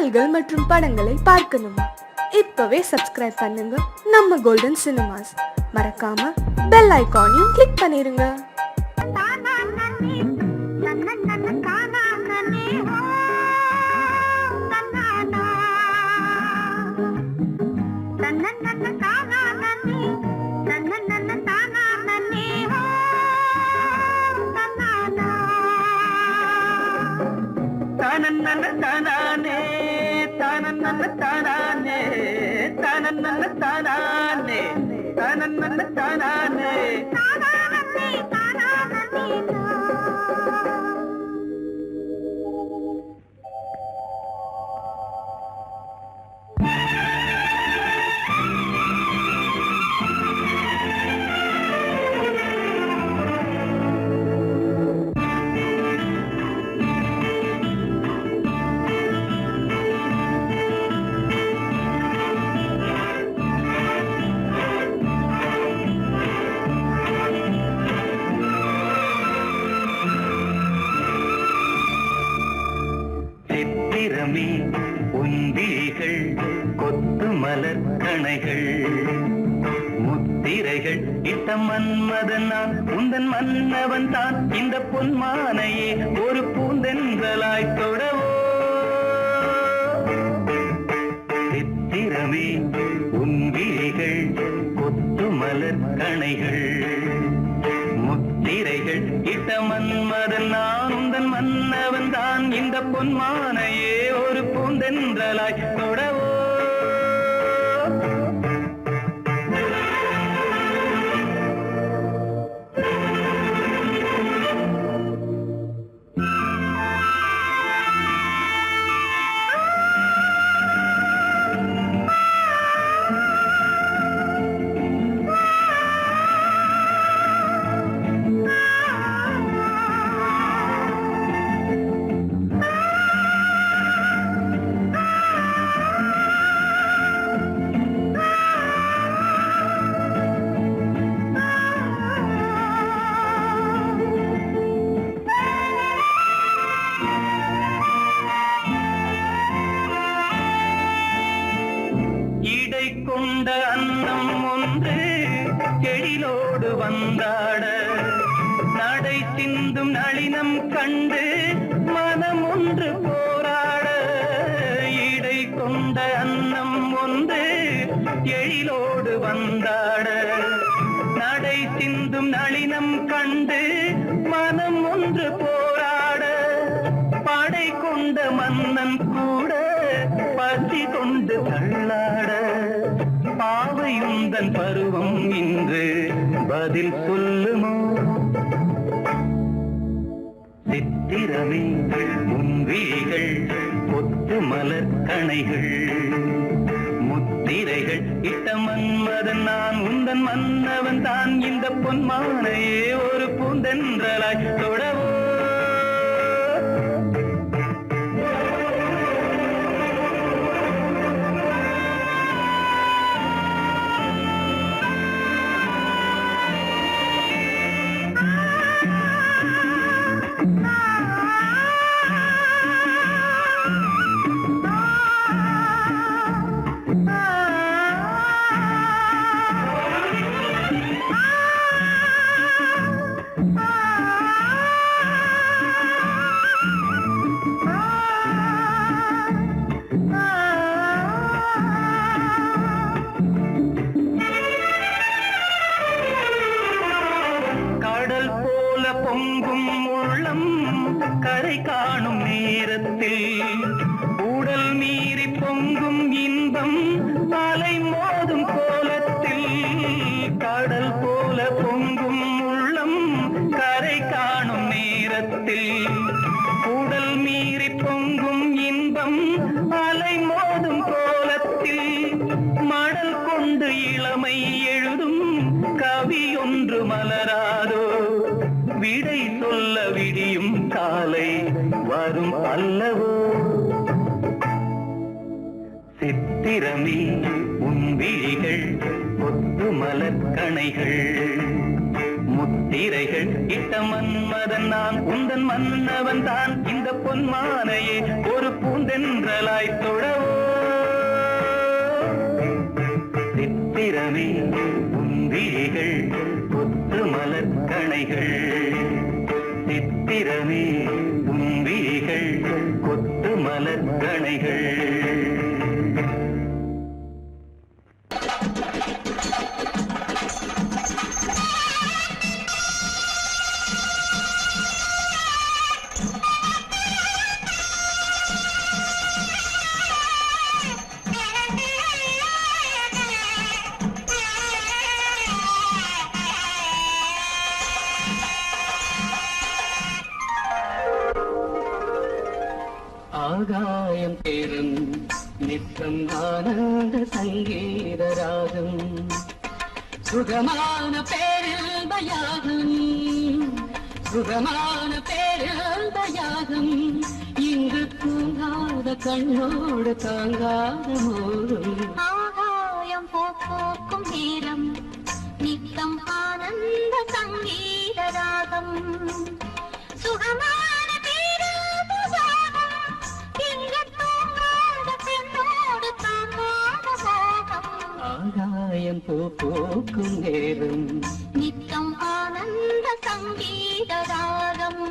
பாடல்கள் மற்றும் படங்களை பார்க்கணுமா? இப்பவே சப்ஸ்கிரைப் பண்ணுங்க நம்ம கோல்டன் சினிமாஸ். மறக்காம பெல் ஐகானையும் கிளிக் பண்ணிருங்க. உந்திகள் கொத்து மலர் கணைகள் முத்திரைகள் இட்ட மன்மதன் நான் உந்தன் மன்னவன் தான். இந்த பொன்மானையே ஒரு பூந்தென்றலாய் தொடவோ. சித்திரமே உந்திகள் கொத்து மலர் கணைகள் முத்திரைகள் இட்ட மன்மதன் நான் உந்தன் மன்னவன் தான். இந்த பொன்மானையே ஒரு பூந்தென்றலாய் தொடவோ. கொண்ட அன்னம் ஒன்று எழிலோடு வந்தாட நடை சிந்தும் நளினம் கண்டு மனம் ஒன்று போராட. இடை கொண்ட அன்னம் ஒன்று எழிலோடு வந்தாட நடை சிந்தும் நளினம் கண்டு மனம் ஒன்று போராட. படை கொண்ட மன்னன் கூட பசி கொண்டு தள்ளாட. பாவையுந்தன் பருவம் இன்று பதில் சொல்லுமோ? சித்திரமே முன்விழிகள் கொத்து மலர் கணைகள் முத்திரைகள் இட்ட மன்மதன் நான் உந்தன் மன்னவன் தான். இந்த பொன்மானையே ஒரு பூந்தென்றலாய் தொடவோ. பொங்கும் உள்ளம் கரை காணும் நேரத்தில் உடல் மீறி பொங்கும் இன்பம் அலை மோதும் கோலத்தில். கடல் போல பொங்கும் உள்ளம் கரை காணும் நேரத்தில் உடல் மீறி பொங்கும் இன்பம் அலை மோதும் கோலத்தில். மடல் கொண்டு இளமை எழுதும் கவி ஒன்று மலராதோ? விடை சொல்ல விடியும் காலை வரும் அல்லவோ? சித்திரமே உன் விழிகள் கொத்து மலர் கணைகள் முத்து திரைகள் இட்ட மன்மதன் நான் உந்தன் மன்னவன் தான் இந்த பொன்மானையே ஒரு பூந்தென்றலாய் தொழவோ சித்திரமே உந்திரிகள் கொத்து மலர் கணைகள் சித்திரமே உந்திரிகள் கொத்து மலர் கணைகள் ஆகாயம் தேரும் நித்தம் ஆனந்த சங்கீத ராகம் சுகமான பேரில்பயாகம் சுகமான பேரில்பயாகம் இங்கு தூங்காத கண்ணோடு தாங்காத மோதும் ஆகாயம் போக்கும் நேரம் நித்தம் ஆனந்த சங்கீத ராகம் சுகமான ஆகாயம் போக்கும் நேரம் நித்தம் ஆனந்த சங்கீத ராகம்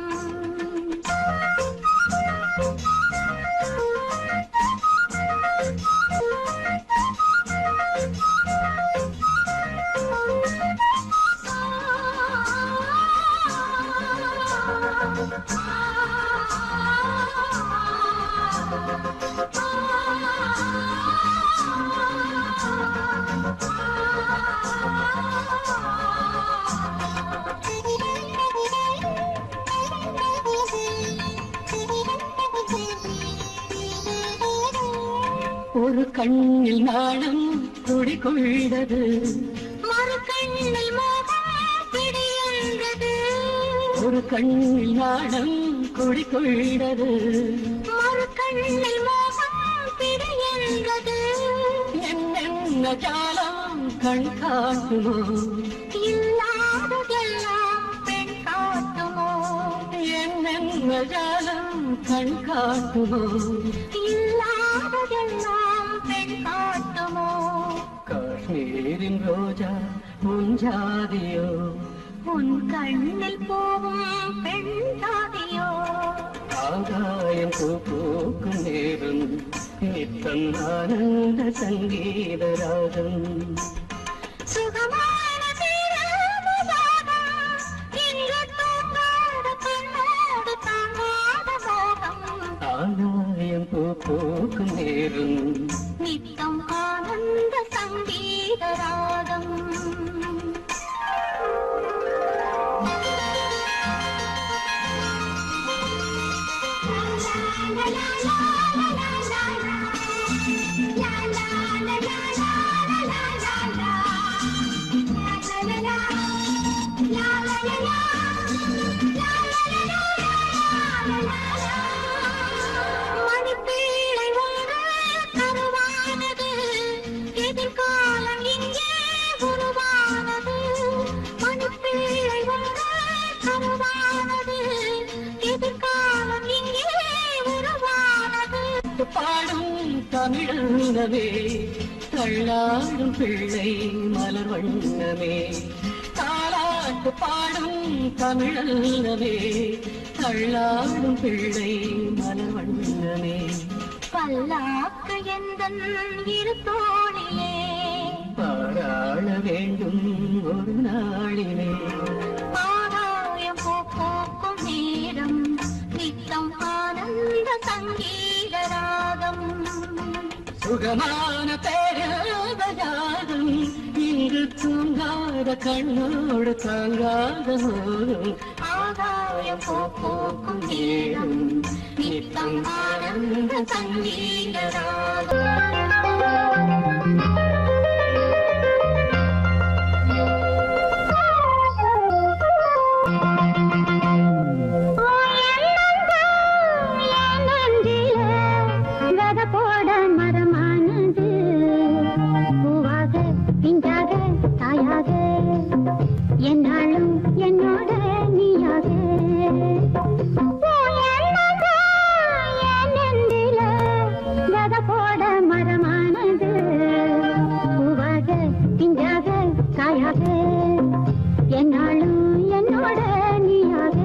ஒரு கண்ணில் நாணம் குடிகொண்டது மறு கண்ணில் மோகம் பிடியென்றது ஒரு கண்ணில் நாணம் குடிகொண்டது மறு கண்ணில் மோகம் பிடியென்றது என்னென்ன ஜாலம் கண் காட்டுமோ இல்லாததெல்லாம் பெண் காட்டுமோ என்னென்ன ஜாலம் கண் காட்டுமோ இல்லாததெல்லாம் பெண் காட்டுமோ காஷ்மீரின் ரோஜா உன் ஜாதியோ உன் கண்ணில் போகும் பெண் ஜாதியோ ஆகாயம் பூக்கும் நேரம் நித்தம் ஆனந்த சங்கீத ராகம் சுகமான பேராபராகம் இங்கு தூங்காத கண்ணோடு தாங்காத மோகம் ஆகாயம் பூக்கும் நேரம் நித்தம் ஆனந்த சங்கீத ராகம் மணிப்பீழை ஒன்று கருவானது எதிர்காலம் இங்கே உருவானது மணிப்பீழை ஒன்று கருவானது எதிர்காலம் இங்கே உருவானது பாடும் தமிழங்கமே தள்ளாடும் பிள்ளை மலர் வண்ணமே தாலாட்டு பாடும் தமிழங்கமே தள்ளாடும் பிள்ளை மலர் வண்ணமே பல்லாக்கு எந்தன் இரு தோணிலே பாராள வேண்டும் ஒரு நாளிலே ஆகாயம் போக்கும் நேரம் நித்தம் ஆனந்த சங்கீத ராகம் சுகமான பேராதம் இங்கு தூங்காத கண்ணோடு தாங்காத மோதும் ஆகாயம் போக்கும் நேரம் நித்தம் ஆனந்த சங்கீத ராகம் என்னாலும் என்னோட வித போட மரமானது பூவாக பிஞ்சாக காயாக என்னாலும் என்னோட நீயாக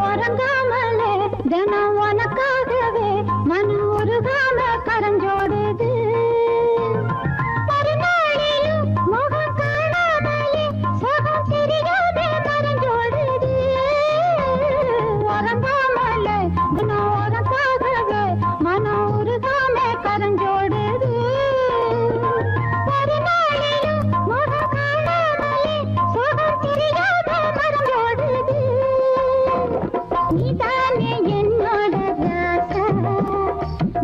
உறங்காமலே தினம் உனக்காகவே மன உருகாம கரஞ்சோடுது மறுநாளிலும் முகம் காணாமலே சுகம் தெரியாதே மரஞ்சோடுது உறங்காமலே தினம் உனக்காகவே மன உருகாம கரஞ்சோடுது மறுநாளிலும் முகம் காணாமலே சுகம் தெரியாதே மரஞ்சோடுது நீதானே என்னோட ராசா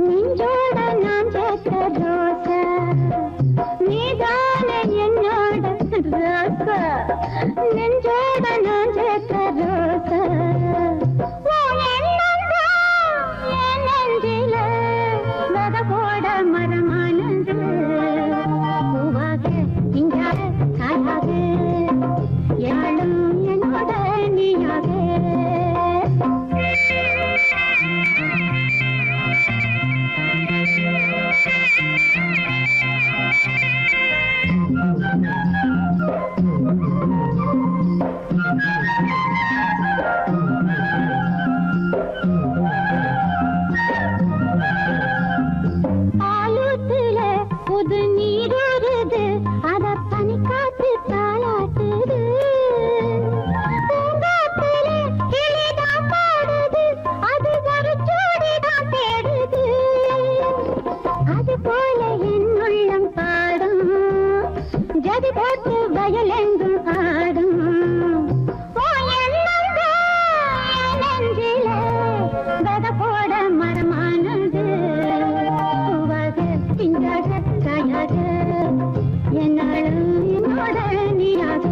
நெஞ்சோட நான் சேர்த்த ரோசா நீதானே என்னோட ராசா நெஞ்சோட நான் சேர்த்த ரோசா உன் எண்ணம்தான் என் நெஞ்சில வித போட மரமானது பூவாக பிஞ்சாக காயாக யாழும் என்னோட நீயாக ஆலூத்துல புது நீர் வருது அத பனி காத்து தாளாட்டுது பூங்காத்துல கிளிதான் பாடுது அது ஒரு ஜோடிதான் தேடுது அது போல என் உள்ளம் பாடும் ஜதி போட்டு வயலெங்கும் ஆடும் உன் எண்ணம்தான் என் நெஞ்சில வித போட மரமானது பூவாக பிஞ்சாக காயாக என்னாலும் என்னோட நீயாக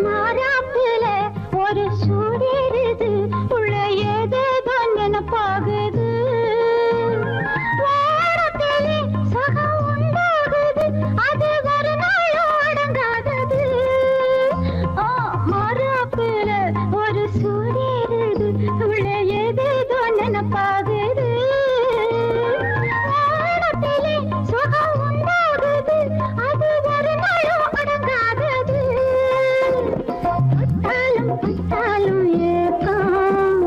மாறாப்புல ஒரு சூடேறுது உள்ள ஏதேதோ நினைப்பாகுது வாரத்திலே சுகம் உண்டாகுது அது ஒரு நாளும் அடங்காதது மாறாப்புல ஒரு சூடேறுது உள்ள ஏதேதோ நினைப்பாகுது வாரத்திலே சுகம் உண்டாகுது அது ஒரு நாளும் அடங்காதது பட்டாலும் ஏக்கம்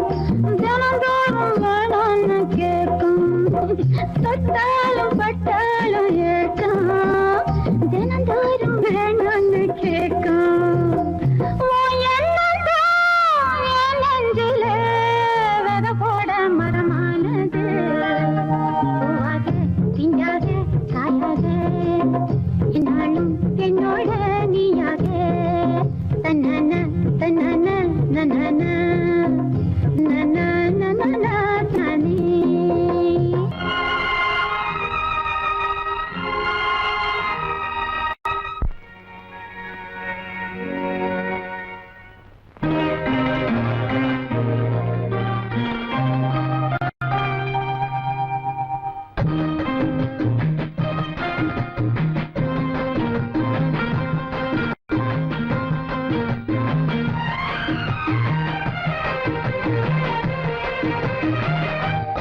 தினந்தோறும் வேணும்னு கேட்கும் தொட்டாலும் பட்டாலும் ஏக்கம் தினந்தோறும் வேணும்னு கேட்கும் உன் எண்ணம்தான் என் நெஞ்சில வித போட மரமானது பூவாக பிஞ்சாக காயாக என்னாலும் என்னோட நீயாக தன்னன தன்னன நனன நன நனன தனி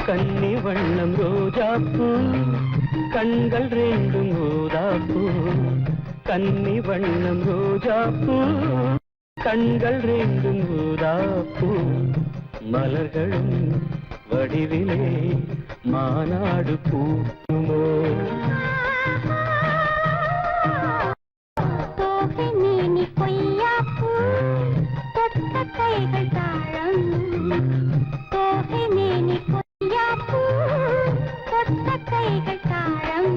கன்னி வண்ணம் ரோஜாப்பூ கண்கள் ரெண்டும் ஊதாப்பூ கன்னி வண்ணம் ரோஜாப்பூ கண்கள் ரெண்டும் ஊதாப்பூ மலர்களும் வடிவிலே மாநாடு பூக்குமோ தோகை பொய்யாப்பூ தொட்ட கைகள் தாழம் தோகை மேனி பொய்யாப்பூ தொட்ட கைகள் தாழம்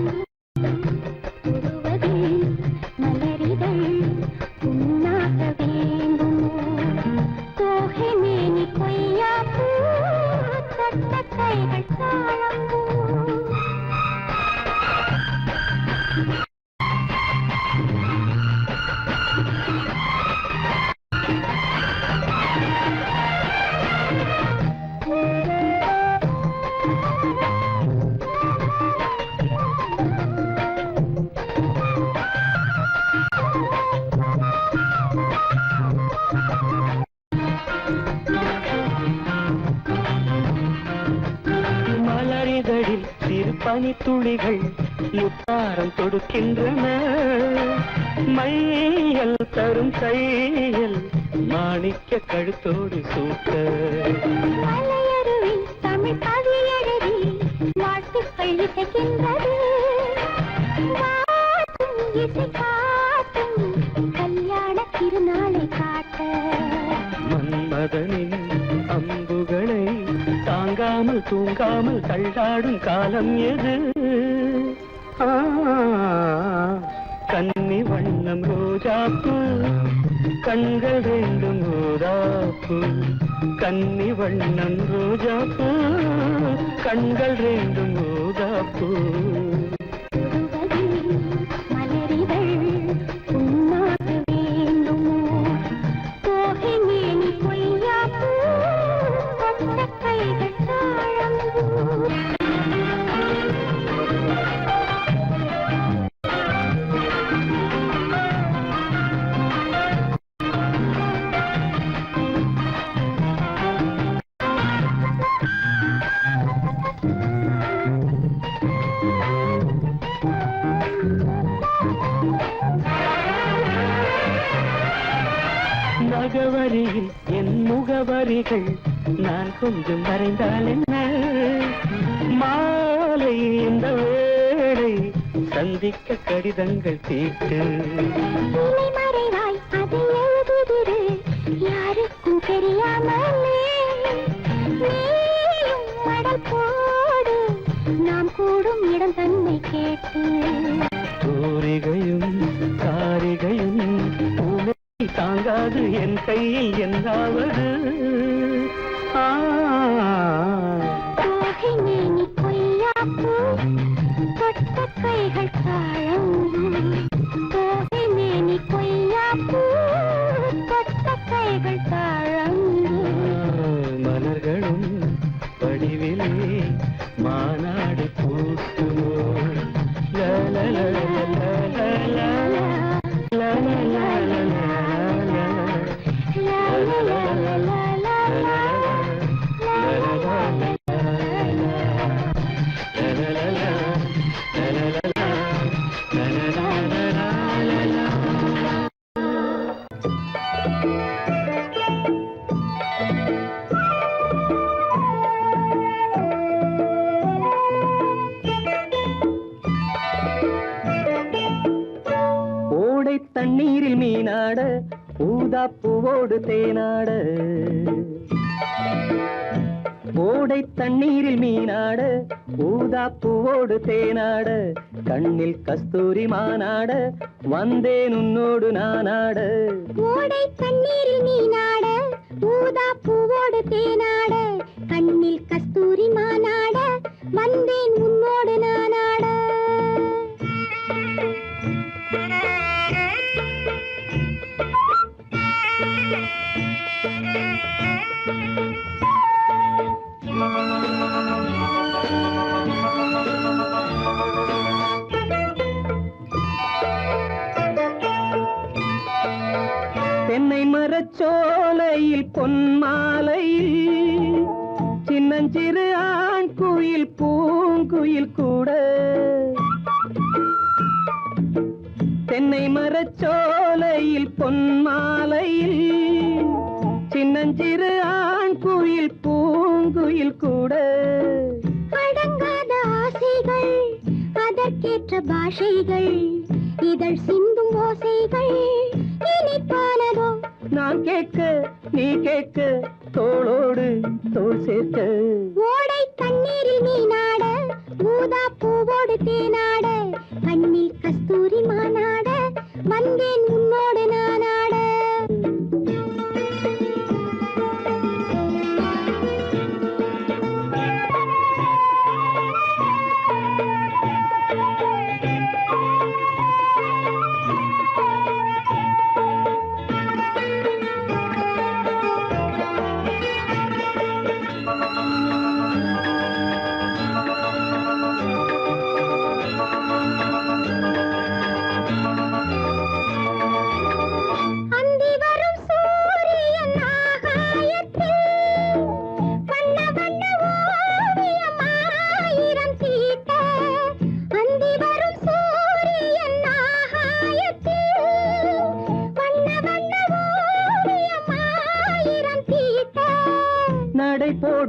மலரிதழில் சிறு பனித்துளிகள் முத்தாரம் தொடுக்கின்றன. மையல் தரும் கையில் மாணிக்க கழுத்தோடு சூட்ட. மலையருவி தமிழ் கவியழகி வாழ்த்துக்கள் இசைக்கின்றது. வாட்டும் இசை காட்டும் கல்யாண திருநாளை காட்ட. மன்மதனின் அம்புகளை தாங்காமல் தூங்காமல் தள்ளாடும் காலம் எது? கன்னி வண்ணம் ரோஜாப்பு கண்கள் வேண்டும் ரோஜாப்பு. கன்னி வண்ணம் ரோஜாப்பு கண்கள் வேண்டும் ரோஜாப்பு. மலரிதழ் உன்னாக வேண்டுமோ? தோகை மேனி பொய்யாப்பூ கொண்ட கைகள் தாழம்பூ. நகவரியில் என் முகவரிகள் நான் கொஞ்சம் வரைந்தால் என்ன? மாலை இந்த வேளை சந்திக்க கடிதங்கள் தீட்டு. இலை மறைவாய் அதை எழுதுதிரு யாருக்கும் தெரியாமலே. நீயும் மடல் போடு நாம் கூடும் இடம் தன்னை கேட்டு. தூரிகையும் காரிகையும் பூனை தாங்காது என் கையில் என்னாவது? தோகை மேனி பொய்யாப்பூ தொட்ட கைகள் தாழம்பூ. தோகை மேனி பொய்யாப்பூ தொட்ட கைகள் தாழம்பூ. மலர்களும் வடிவிலே மாநாடு பூக்குமோ? தண்ணீரில் மீனாட ஊதா பூவோடு தேனாட. ஓடை தண்ணீரில் மீனாட ஊதா பூவோடு தேனாட. கண்ணில் கஸ்தூரி மானாட வந்தேன் உன்னோடு நானாட. ஓடை தண்ணீரில் மீனாட ஊதா பூவோடு தேனாட. கண்ணில் கஸ்தூரி மானாட வந்தேன் உன்னோடு நானாட. தென்னை மரச்சோலையில் பொன்மாலையில் சின்னஞ்சிறு ஆண் குயில் பூங்குயில் கூட. தென்னை மரச்சோலையில் பொன்மாலையில் சின்னஞ்சிறு ஆண் குயில் பூங்குயில் கூட. அடங்காத ஆசைகள் அதற்கேற்ற பாஷைகள் இதழ் சிந்தும் ஓசைகள் இனிப்பானதோ. நான் கேட்க நீ கேட்க தோளோடு தோள் சேர்க்க. ஓடை தண்ணீரில் மீனாட ஊதா பூவோடு தேனாட. கண்ணில் கஸ்தூரி மானாட வந்தேன் உன்னோடு நானாட.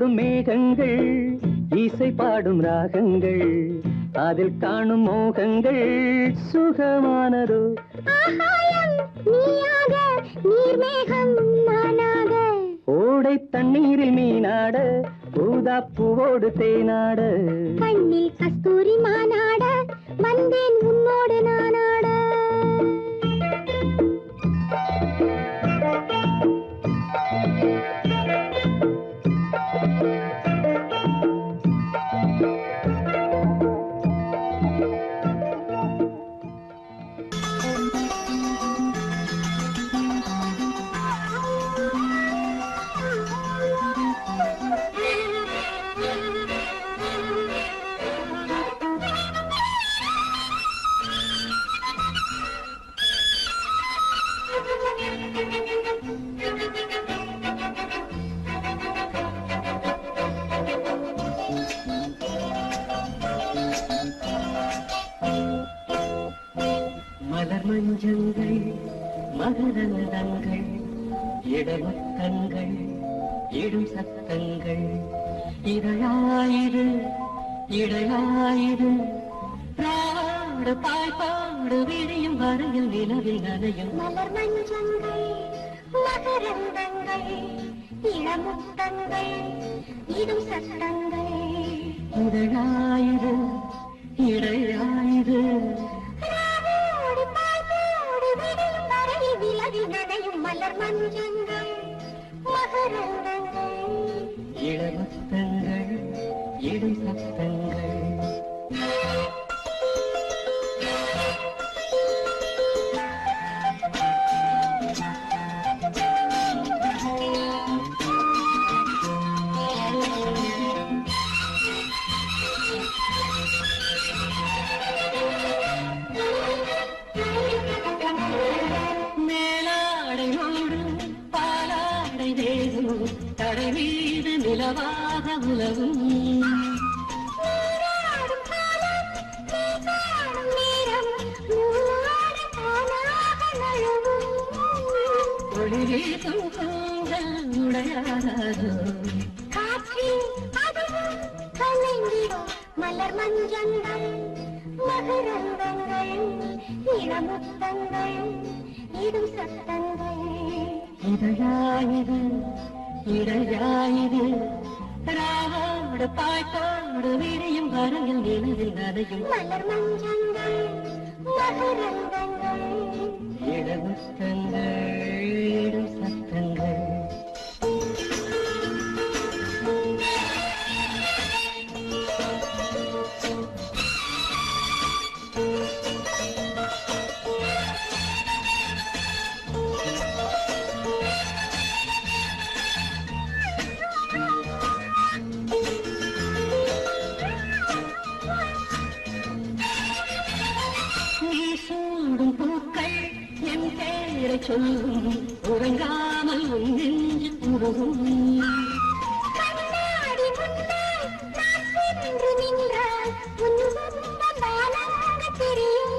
ஓடும் மேகங்கள் இசை பாடும் ராகங்கள் அதில் காணும் மோகங்கள் சுகமானதோ ஆகாயம் நீயாக நீர்மேகம் நானாக ஓடை தண்ணீரில் மீனாட ஊதா பூவோடு தேனாட கண்ணில் கஸ்தூரி மானாட வந்தேன் உன்னோடு நானாட மலர் மஞ்சங்கள் மகரந்தங்கள் இடமுத்தங்கள் இடும் சத்தங்கள் இதழாயிரு இடையாயிரு பாடு பாய்பாடு விடியும் வரையில் நிலவில் நனையும் மலர் மஞ்சங்கள் மகரந்தங்கள் இளமுத்தங்கள் இடும் சத்தங்கள் இதழாயிரு இடையாயிரு ராவோடு பாய்வோடு விடியும் வரையில் விலகில் நனையும் மலர் மஞ்சங்கள் மகரந்தங்கள் இடமுத்தங்கள் இடும் சத்தங்கள் மேலாடை மூடும் பாலாடை தேகும் தடை மீது நிலவாக உலவும் நீராடும் காலம் நீ காணும் நேரம் நூலாடு தானாக நழுவும் ஒளி வீசும் கூந்தல் உடையாதோ காற்றில் அதுவும் கலைந்திடும் மலர் மஞ்சங்கள் மகரந்தங்கள் இளமுத்தங்கள் இடும் சத்தங்கள் இதழாயிரு இடையாயிரு ராவோடு பாய்ப்பாடு விடியும் வரையில் நிலவில் நனையும் மலர் மஞ்சங்கள் மகரந்தங்கள் இடமுத்தங்கள் இடும் சத்தங்கள் நீ சூடும் பூக்கள் என் பேரை சொல்லும் உறங்காமல் உன் நெஞ்சு உருகும் கண்ணாடி முன்னால் நான் சென்று நின்றால் உன் முகம் வானங்க தெரியும்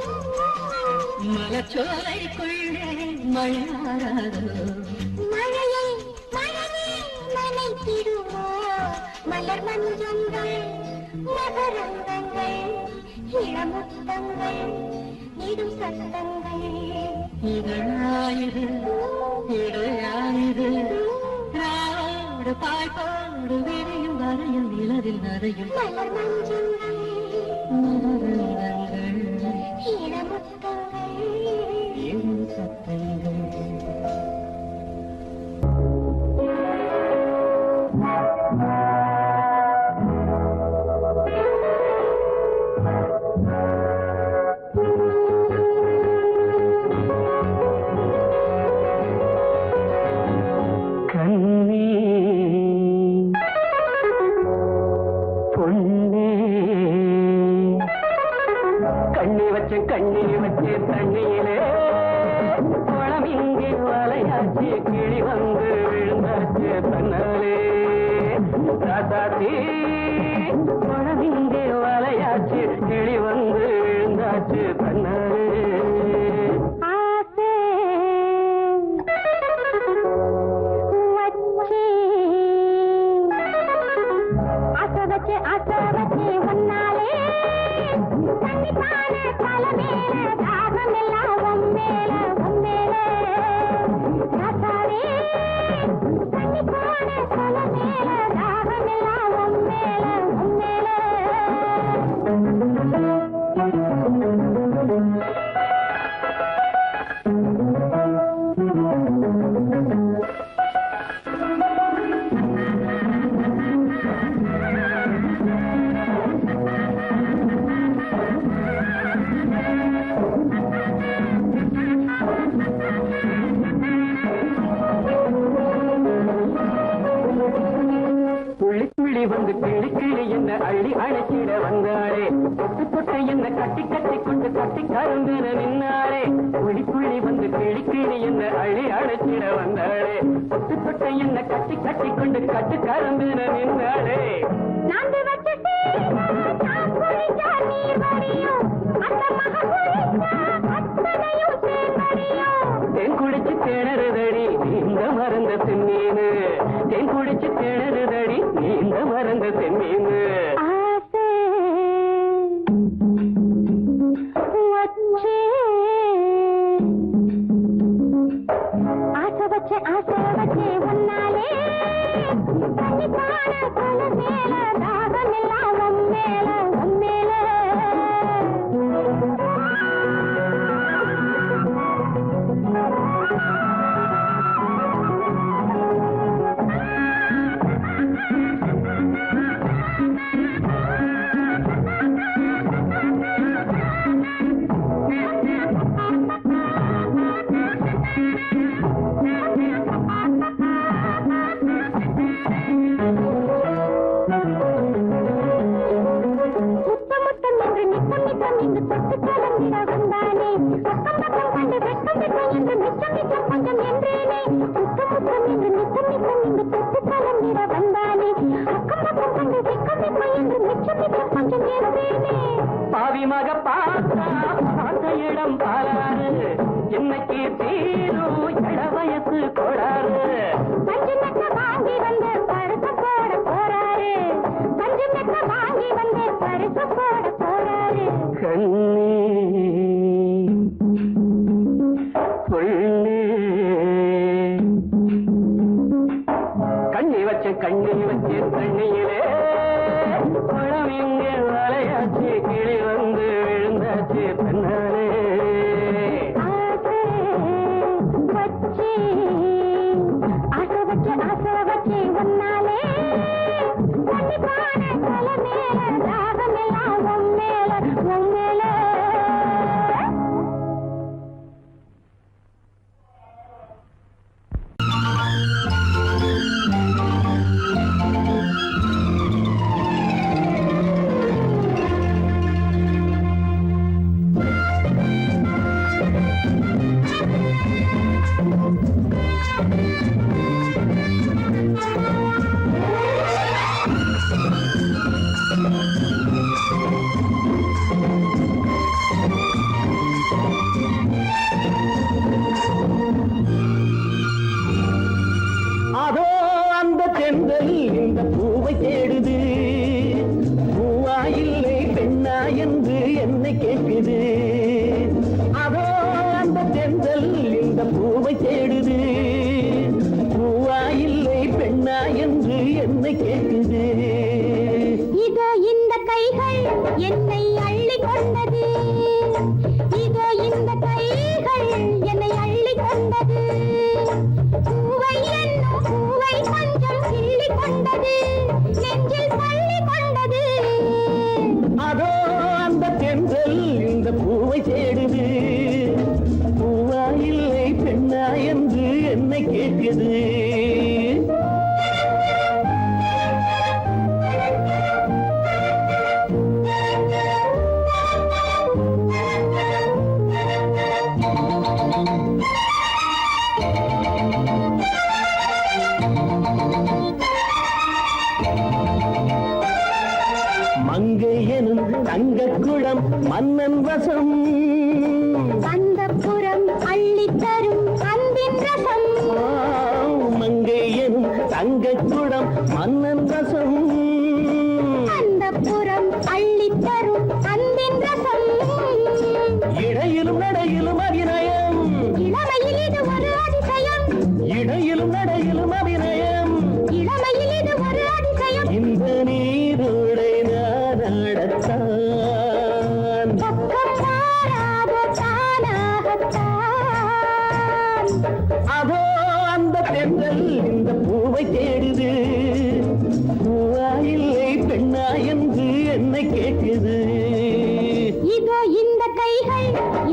மலச்சோலைக்குள்ளே மழையாராதோ மழையை மழையே நனைத்திடுமோ மலர் மஞ்சங்கள் மகரந்தங்கள் இளமுத்தங்கள் இடும் சத்தங்கள் இதழாயிரு இடையாயிரு ராவோடு பாய்ப்பாடு விடியும் வரையில் நிலவில் நனையும் மலர் மஞ்சங்கள் மகரந்தங்கள் இளமுத்தங்கள் இடும் சத்தங்கள் கண்ணே பொன்னே கண்ணி வச்சு தண்ணியிலே குளம் இங்கே வலையாச்சு கிளி வந்து விழுந்தாச்சு தன்னாலே ராசாத்தி குளம் இங்கே வலையாச்சு கிளி வந்து விழுந்தாச்சு தன்னாலே வந்து கிளி கிளி என்ன அள்ளி அழைச்சிட வந்தாளே தொட்டு தொட்டு என்ன கட்டி கட்டி கொண்டு கட்டி கருந்தின நின்னாளே புள்ளி புள்ளி வந்து கிளி கிளி என்ன அள்ளி அழைச்சிட வந்தாளே தொட்டு தொட்டு என்ன கட்டி கட்டி கொண்டு கட்டி கருந்தின நின்னாளே தேன் குடிச்சு திணறுதடி இந்த மறந்த செம்மீனு தேன் குடிச்சு திணறுதடி இந்த மறந்த செம்மீனு ஆசை வச்சே ஒன்னாலே கண்டிப்பான கொல மேல தாகம் எல்லாம் உம்மேல உம்மேல பாவிமாக பார்த்த இடம் பாராறு இன்னைக்கு தீரும் இள வயசு கோளாறு வாங்கி வந்து பரிசு போட போறாரு பஞ்சு மெத்த வாங்கி வந்து பரிசு போட போறாரு கண்ணி வச்ச தண்ணியிலே குளம் இங்கே வலையாச்சு கிளி வந்து விழுந்தாச்சு தன்னாலே ஆசை வச்சே ஒன்னாலே கண்டிப்பான கொல மேல தாகம் எல்லாம் உம்மேல உம்மேல அதோ அந்த தென்றல் இந்த பூவை தேடுது பூவா இல்லை பெண்ணா என்று என்னை கேட்குது அதோ அந்த தென்றல் இந்த பூவை தேடுது பூவா இல்லை பெண்ணா என்று என்னை கேட்குது இதோ இந்த கைகள் என்னை அள்ளி கொண்டது இதோ இந்த கைகள் என்னை அள்ளி கொண்டது பூவை என்னும் பூவை கொஞ்சம் கிள்ளி கொண்டது நெஞ்சில் தள்ளி கொண்டது அதோ அந்த தென்றல் இந்த பூவை தேடுது பூவா இல்லை பெண்ணா என்று என்னை கேட்குது மங்கை எனும் தங்கக்குளம் மன்னன் வசம் அந்த புறம் அள்ளி தரும் அன்பின் ரசம் மங்கை எனும் தங்கக்குளம் மன்னன் வசம் அந்த புறம் அள்ளி தரும் அன்பின் ரசம் இடையிலும் நடையிலும் அபிநயம் இளமையில் இது ஒரு அதிசயம் இடையிலும் நடையிலும் அபிநயம் இளமையில் இது ஒரு அதிசயம் இந்த நீரோடை நாடத்தான் பூவை தேடுது பூவா இல்லை பெண்ணா என்று என்னை கேட்குது இதோ இந்த கைகள்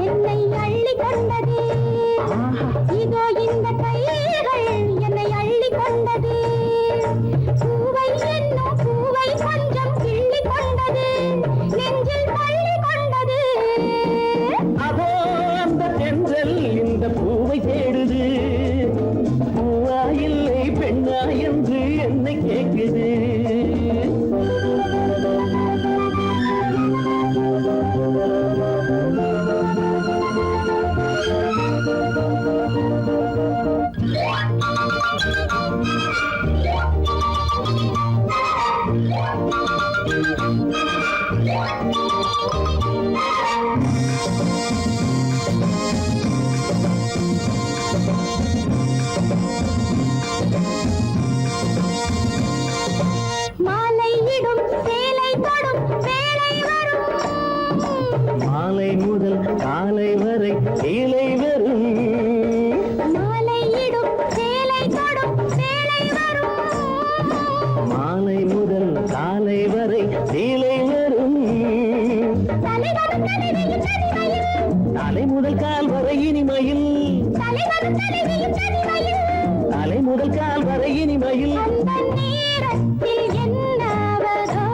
என்னை அள்ளி கொண்டது இதோ இந்த கைகள் என்னை அள்ளி கொண்டது பூவை என்னும் பூவை கொஞ்சம் கிள்ளி கொண்டது நெஞ்சில் தள்ளி கொண்டது அதோ அந்த தென்றல் இந்த பூவை தேடுது பூவா இல்லை பெண்ணா என்று என்னை கேட்குது மாலையிடும் சேலை தொடும் வேளை வரும் மாலை முதல் காலை வரை கீழே வரும் மாலையிடும் சேலை தொடும் வேளை வரும் மாலை முதல் காலை வரை கீழே வரும் தலைவரும் தலைவியும் தனிமையில் தலை முதல் கால் வரை இனிமையில் தலைவரும் தலைவியும் தனிமையில் தலை முதல் கால் வரை இனிமையில் அந்த நேரத்தில் என்னாவதோ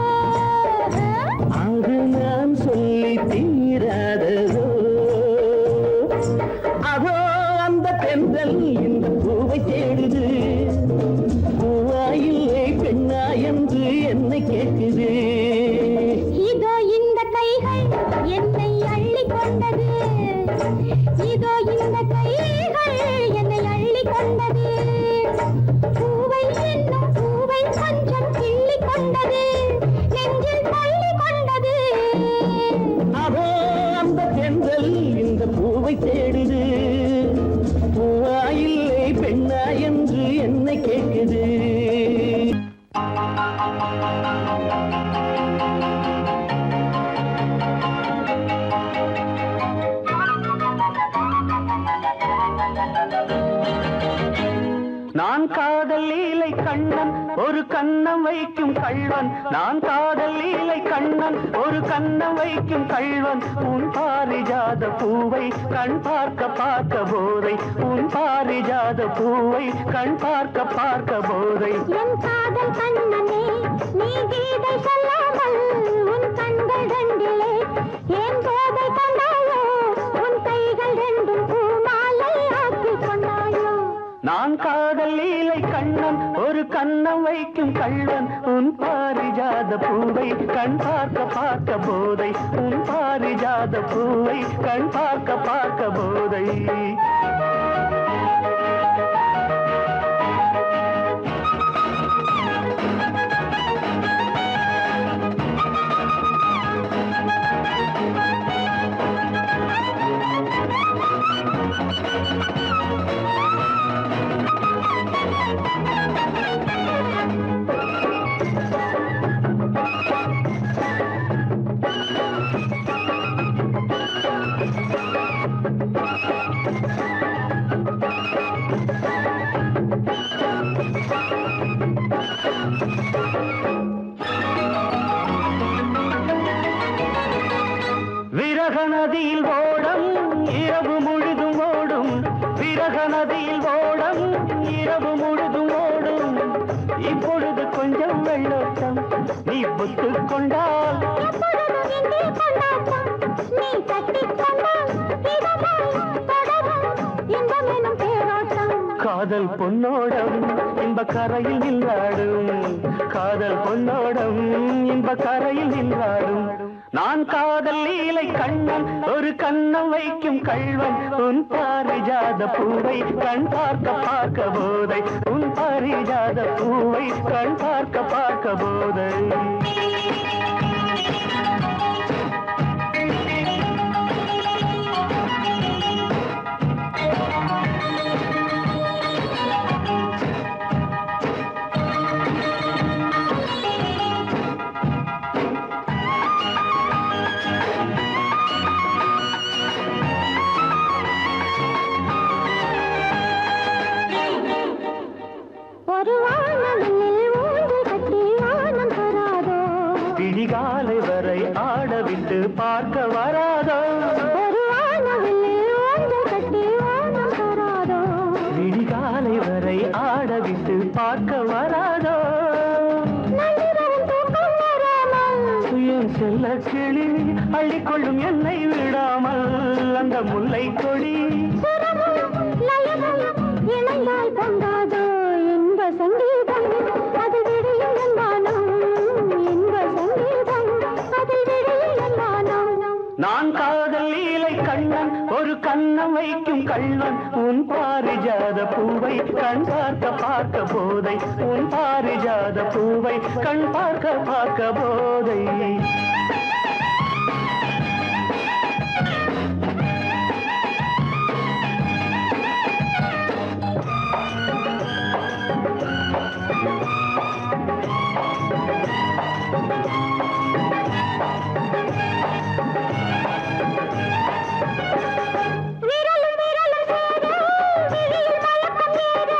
அது நான் சொல்லி தீராததோ அதோ அந்த தென்றல் இந்த பூவை தேடுது பூவா இல்லை பெண்ணா என்று என்னை கேட்குது இதோ இந்த கைகள் என்னை அள்ளி கொண்டது இதோ இந்த கைகள் என்னை அள்ளி கொண்டது பூவை என்னும் பூவை கொஞ்சம் கிள்ளி கொண்டது நெஞ்சில் தள்ளி கொண்டது அதோ அந்த தென்றல் இந்த பூவை தேடுது பூவா இல்லை பெண்ணா என்று என்னை கேட்குது நான் காதல் லீலை கண்ணன் ஒரு கண்ணம் வைக்கும் கள்வன் நான் காதல் லீலை கண்ணன் ஒரு கண்ணம் வைக்கும் கள்வன் உன் பாரிஜாத பூவை கண் பார்க்க பார்க்க போதை உன் பாரிஜாத பூவை கண் பார்க்க பார்க்க போதை என் காதல் கண்ணனே நீ கீதை சொல்லாமல் உன் கண்கள் ரெண்டிலே என் போதை கொண்டாயோ உன் கைகள் ரெண்டும் பூமாலை ஆக்கிக் கொண்டாயோ நான் காதல் லீலை கண்ணன் ஒரு கண்ணம் வைக்கும் கள்வன் உன் பாரிஜாத பூவை கண் பார்க்க பார்க்க போதை உன் பாரிஜாத பூவை கண் பார்க்க பார்க்க போதை விரக நதியில் ஓடம் இரவு முழுதும் ஓடும் விரக நதியில் ஓடம் இரவு முழுதும் ஓடும் இப்பொழுது கொஞ்சம் வெள்ளோட்டம் நீ புத்துக் கொண்டால் எப்பொழுதும் எங்கே கொண்டாட்டம் நீ கட்டிக் கொண்டால் இதமாய் தொடரும் இன்பம் எனும் தேரோட்டம் காதல் பொன்னோடம் இன்ப கரையில் நின்றாடும் காதல் பொன்னோடம் இன்ப கரையில் நின்றாடும் நான் காதல் லீலை கண்ணன் ஒரு கண்ணம் வைக்கும் கள்வன் உன் பாரிஜாத பூவை கண் பார்க்க பார்க்க போதை உன் பாரிஜாத பூவை கண் பார்க்க பார்க்க போதை ஒரு பார்க்க வராதோ நள்ளிரவில் தூக்கம் வராமல் என் செல்ல கிளி அள்ளிக்கொள்ளும் என்னை விடாமல் அந்த முல்லை கொடி சுரமும் லயமும் இணைந்தால் பொங்காதோ இன்ப சங்கீதம் அது விடியும் என்மானம் இன்ப சங்கீதம் அது விடியும் என்மானம் நான் காதல் லீலை கண்ணன் ஒரு கண்ணம் வைக்கும் கண்ணன் உன் பாரிஜாத பூவை கண் பார்க்க பார்க்க போதை உன் பாரிஜாத பூவை கண் பார்க்க பார்க்க போதை விரலும் விரலும் சேர விழியில் மயக்கம் ஏற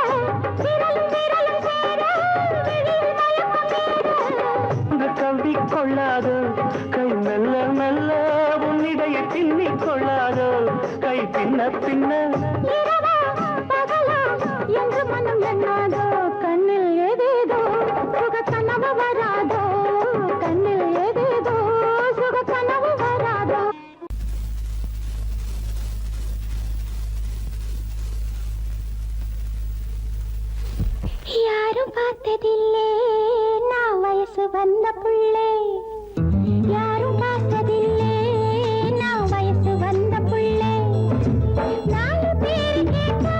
விரலும் விரலும் சேர விழியில் மயக்கம் ஏற கவி கொள்ளாதோ கை மெல்ல மெல்ல உன்னிடைய பின்னிக் கொள்ளாதோ கை பின்ன பின்ன இரவா பகலா என்று மனம் எண்ணாதோ கண்ணில் ஏதேதோ சுக கனவு வராதோ கண்ணில் ஏதேதோ சுக கனவு வராதோ யாரும் பார்த்ததில்லே நான் வயசு வந்த புள்ளே யாரும் பார்த்ததில்லே நான் வயசு வந்த புள்ளே நாலு பேரு கேட்டா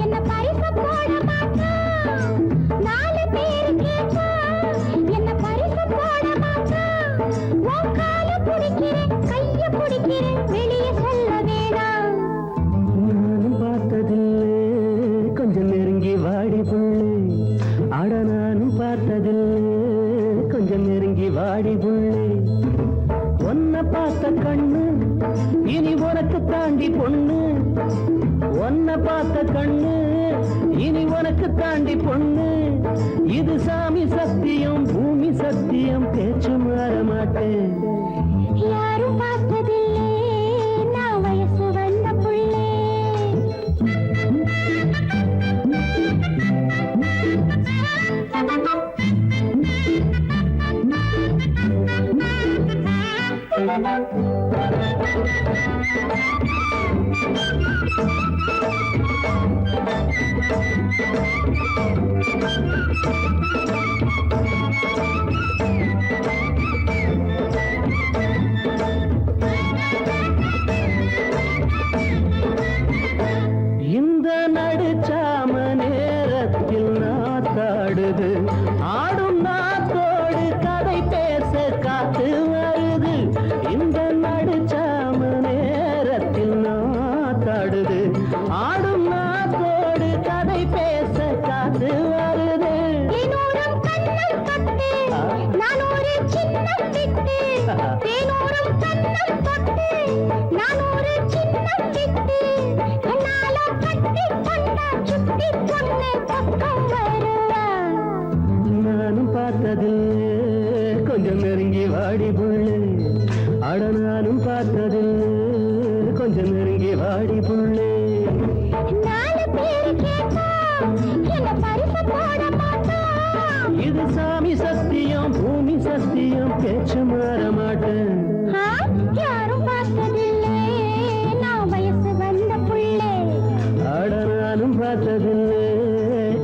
என்ன பரிசு போட மாட்டா நாலு பேரு கேட்டா என்ன பரிசு போட மாட்டா உன் கால பிடிக்கிறேன் கைய பிடிக்கிறேன் வெளியே சொல்ல வேணாம் நானும் பார்த்ததில்லை கொஞ்சம் நெருங்கி வாடி புள்ளே அட நானும் பார்த்ததில்லை கொஞ்சம் நெருங்கி வாடி புள்ளே ஒன்ன பார்த்த கண்ணு இனி உனக்கு தாண்டி பொண்ணு ஒன்ன பார்த்த கண்ணு இனி உனக்கு தாண்டி பொண்ணு இது சாமி சத்தியம் பூமி சத்தியம் பேச்சு மாற மாட்டேன் யாரும் பார்த்ததில்லே நான் வயசு வந்த புள்ளே இந்த நடுச்சாம நேரத்தில் நாத்தாடுது ஆடும் நாத்தோடு கதை பேச காத்து வருது இந்த நடுச்சாம நேரத்தில் நாத்தாடுது ஆடும் நாத்தோடு கதை பேச காத்து வருது தேனூரம் கண்ணம் பட்டு நான் ஒரு சின்னம் விட்டு தேனூரம் கண்ணம் பட்டு நான் ஒரு சின்னம் விட்டு கண்ணால கட்டி கொண்டா சுத்தி பொண்ணு பக்கம் வருவான் நானும் பார்த்ததில்லை கொஞ்சம் நெருங்கி வாடி புள்ளே அட நானும் பார்த்ததில்லை கொஞ்சம் நெருங்கி வாடி புள்ளே நாலு பேரு கேட்டா என்ன பரிசு போட மாட்டா இது சாமி சத்தியம் பூமி சத்தியம் பேச்சு மாற மாட்டேன் யாரும் பார்த்ததில்லே நான் வயசு வந்த புள்ளே ஆட நானும் பார்த்ததில்லை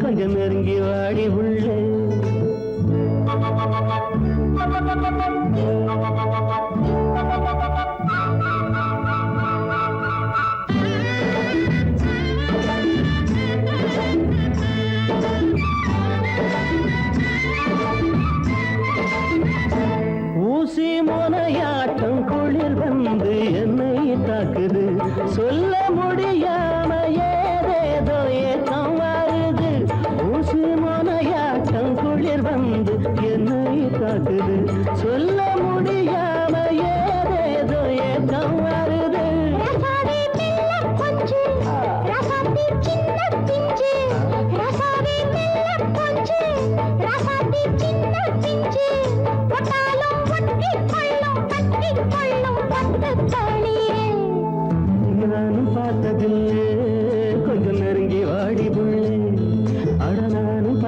கொஞ்சம் நெருங்கி வாடி புள்ளே ஊசி முனையாட்டம் குளிர் வந்து என்னை தாக்குது சொல்ல முடியாம ஏதேதோ ஏக்கம் வருது ஊசி முனையாட்டம் குளிர் வந்து என்னை தாக்குது சொல்ல முடியாம ஏதேதோ ஏக்கம் வருது ரசாவே மெல்ல கொஞ்சு ரசாத்தி சின்ன பிஞ்சு ரசாவே மெல்ல கொஞ்சு ரசாத்தி சின்ன பிஞ்சு ஒட்டாலும் ஒட்டி கொள்ளும் பத்து தளியே நானும் பார்த்ததில்லை கொஞ்சம் நெருங்கி வாடி புள்ளே அட நானும்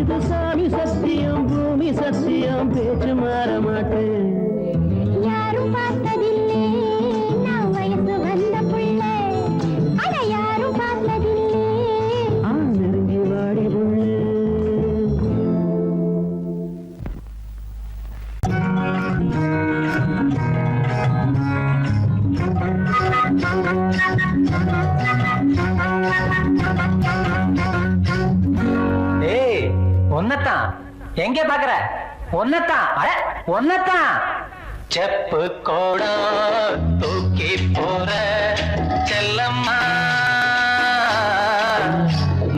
இது சாமி சத்தியம் பூமி சத்தியம் பேச்சு மாற மாட்டேன் யாரும் பார்த்ததில்லை நான் வயசு வந்த புள்ளை அட யாரும் பார்த்ததில்லை நெருங்கி வாடி புள்ளை ஏய் ஒன்னதான் எங்க பாக்குற ஒன்னதான் அட ஒன்னதான் செப்பு கோடா தூக்கி போற செல்லம்மா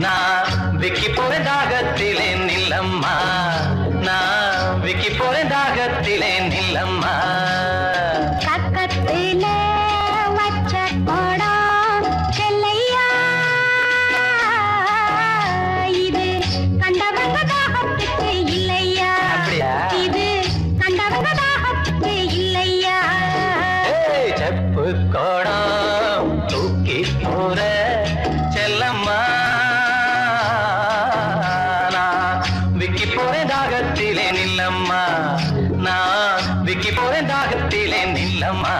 நான் விக்கி போற தாகத்திலே நில்லம்மா நான் விக்கி போற தாகத்திலே நில்லம்மா பக்கத்துல வச்ச கோடம் செல்லையா இது கண்டவங்க தாகத்துக்கு இல்லையா அப்படியா? இது கண்டவங்க தாகத்துக்கு இல்லையா ஏய் செப்பு கோடா தூக்கி போற செல்லம்மா நான் விக்கி போறேன் தாகத்திலே நில்லம்மா நான் விக்கி போறேன் தாகத்திலே நில்லம்மா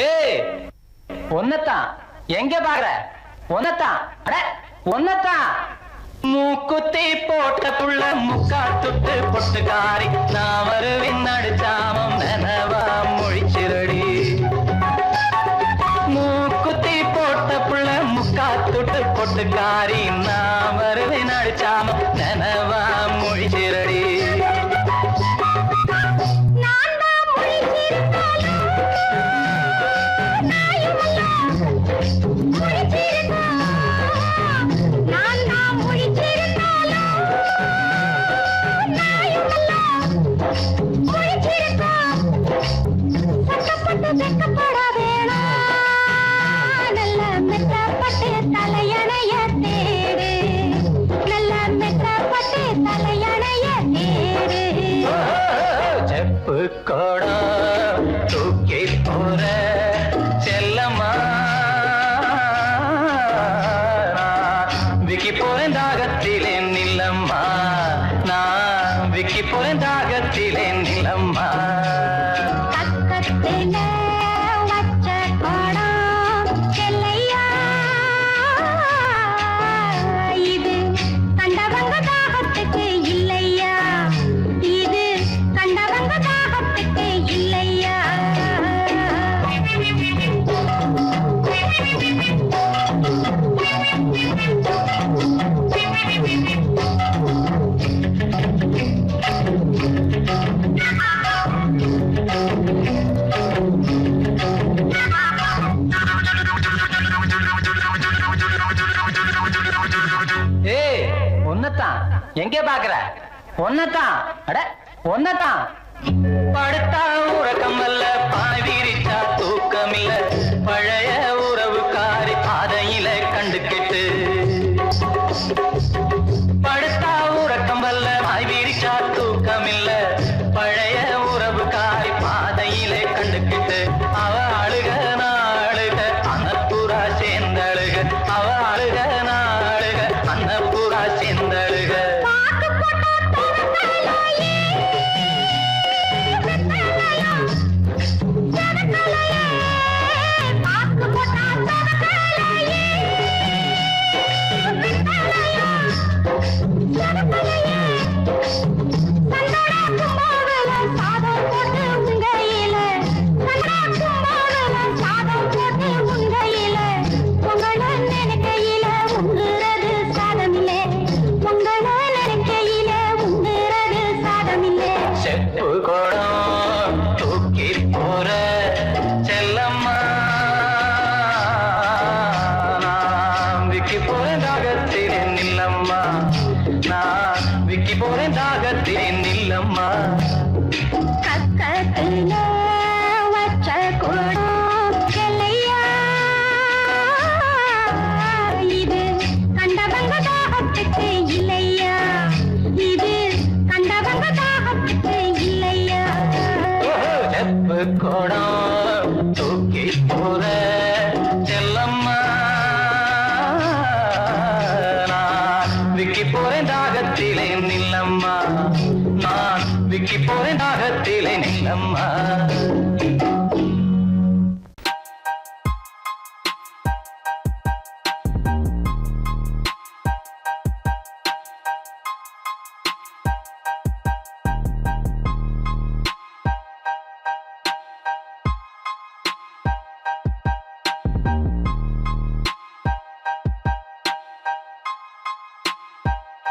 ஏய் ஒன்னதான் எங்க பாக்குற ஒன்னதான் அட ஒன்னதான் மூக்குத்தி போட்ட புள்ள முக்கா துட்டு பொட்டுக்காரி நான் வருவின் நடுச்சாமம் நனவா மொழிச்சிரடி மூக்குத்தி போட்ட புள்ள முக்கா துட்டு பொட்டுக்காரி நான் வருவின் நடுச்சாமம் நனவா மொழிச்சிரடி நான் தான் முழிச்சிருந்தாலும் நான் தான் முழிச்சிருந்தாலும் சட்டப்பட்டு வெக்கப்பட வேணாம் நல்ல மெத்தப்பட்டு தலையணைய தேடு நல்ல மெத்தப்பட்டு தலையணைய தேடு செப்பு கோடா தூக்கி போற செல்லம்மா விக்கி போறேன் தாகத்திலே நில்லம்மா நான் விக்கி போறேன் தாகத்திலே நில்லம்மா பக்கத்துல வச்ச கோடம் செல்லையா இது கண்டவங்க தாகத்துக்கு இல்லையா இது கண்டவங்க தாகத்துக்கு இல்லையா ஏய் ஒன்னதான் எங்க பாக்குற ஒன்னதான் அட ஒன்னதான் படுத்தா உறக்கம் அல்ல பாய் விரிச்சா தூக்கம் இல்ல பழைய உறவுக்காரி பாதையில கண்டு கெட்டு படுத்தா உறக்கம் அல்ல பாய் விரிச்சா தூக்கம் இல்ல பழைய உறவுக்காரி பாதையில கண்டு கெட்டு அவ அழுக நாளுக அனப்புறா சேர்ந்தழுக அவ அழுக நாளுக அன்னப்புறா சேர்ந்தழுக பாக்கு போட்டா தவக்கலையே தவக்கலையே பாக்கு போட்டா தவக்கலையே தவக்கலையே சந்தன கும்பாவல சாதம் போட்டு உங்கையில சந்தன கும்பாவல சாதம் போட்டு உங்கையில உங்கள நினைக்கையில விக்கி போய் நாகத்திலே நில்லம்மா